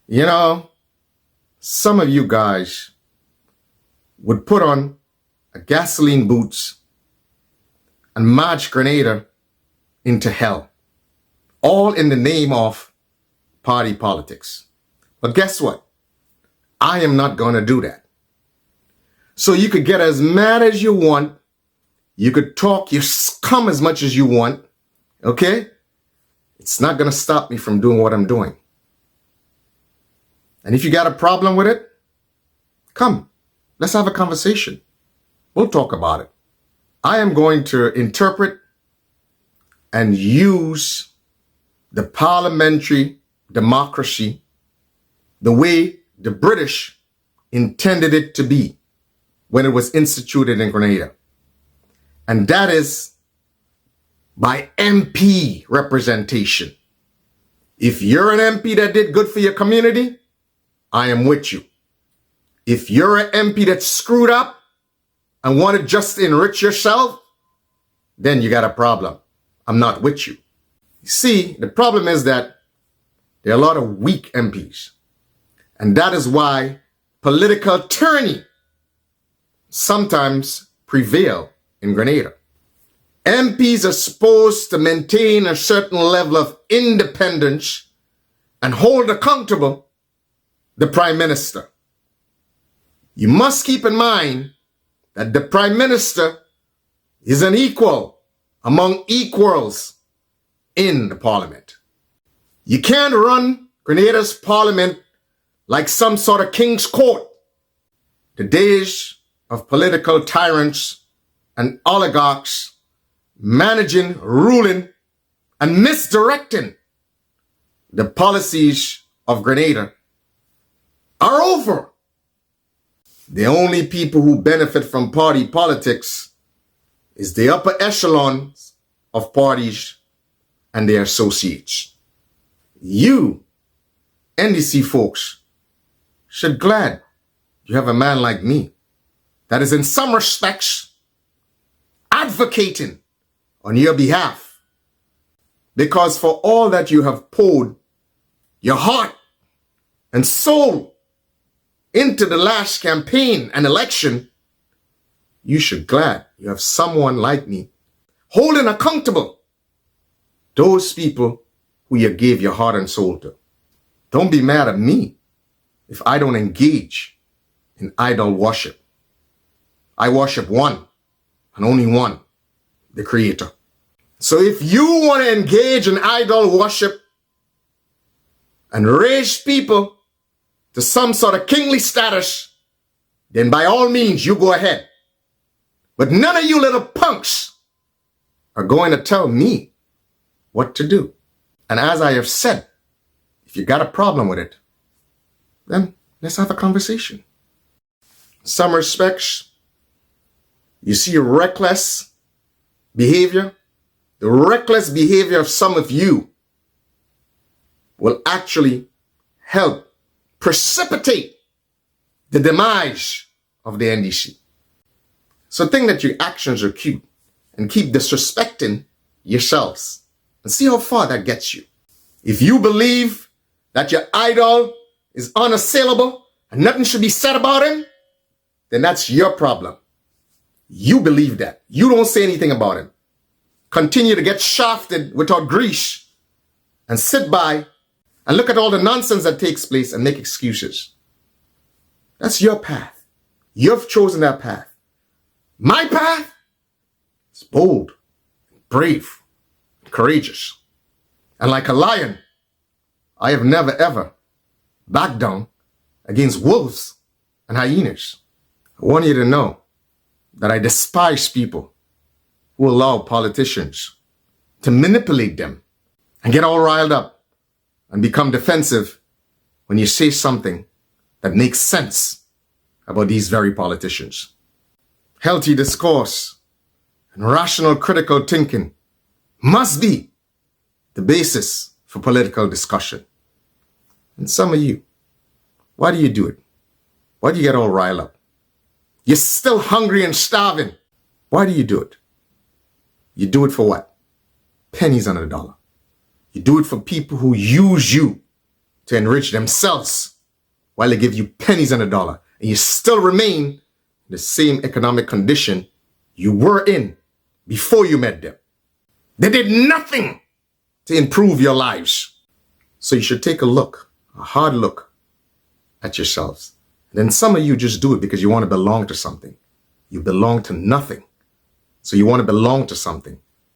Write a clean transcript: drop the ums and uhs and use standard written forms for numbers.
You know, some of you guys would put on a gasoline boots and march Grenada into hell, all in the name of party politics. But guess what? I am not going to do that. So you could get as mad as you want. You could talk your scum as much as you want. Okay? It's not going to stop me from doing what I'm doing. And if you got a problem with it, come, let's have a conversation. We'll talk about it. I am going to interpret and use the parliamentary democracy the way the British intended it to be when it was instituted in Grenada. And that is by MP representation. If you're an MP that did good for your community, I am with you. If you're an MP that screwed up and wanted just to enrich yourself, then you got a problem. I'm not with you. You see, the problem is that there are a lot of weak MPs. And that is why political tyranny sometimes prevail in Grenada. MPs are supposed to maintain a certain level of independence and hold accountable the Prime Minister. You must keep in mind that the Prime Minister is an equal among equals in the Parliament. You can't run Grenada's Parliament like some sort of king's court. The days of political tyrants and oligarchs managing, ruling, and misdirecting the policies of Grenada are over. The only people who benefit from party politics is the upper echelons of parties and their associates. You, NDC folks, should glad you have a man like me that is in some respects advocating on your behalf. Because for all that you have poured your heart and soul into the last campaign and election, you should glad you have someone like me holding accountable those people who you gave your heart and soul to. Don't be mad at me if I don't engage in idol worship. I worship one and only one, the Creator. So if you want to engage in idol worship and raise people to some sort of kingly status, then by all means, you go ahead. But none of you little punks are going to tell me what to do. And as I have said, if you got a problem with it, then let's have a conversation. In some respects, you see reckless behavior. The reckless behavior of some of you will actually help precipitate the demise of the NDC. So think that your actions are cute and keep disrespecting yourselves and see how far that gets you. If you believe that your idol is unassailable and nothing should be said about him, then that's your problem. You believe that. You don't say anything about him. Continue to get shafted without grease and sit by and look at all the nonsense that takes place and make excuses. That's your path. You've chosen that path. My path is bold, brave, and courageous. And like a lion, I have never ever backed down against wolves and hyenas. I want you to know that I despise people who allow politicians to manipulate them and get all riled up and become defensive when you say something that makes sense about these very politicians. Healthy discourse and rational critical thinking must be the basis for political discussion. And some of you, why do you do it? Why do you get all riled up? You're still hungry and starving. Why do you do it? You do it for what? Pennies on the dollar. You do it for people who use you to enrich themselves while they give you pennies on the dollar, and you still remain in the same economic condition you were in before you met them. They did nothing to improve your lives. So you should take a hard look at yourselves. And then some of you just do it because you want to belong to something. You belong to nothing. So you want to belong to something.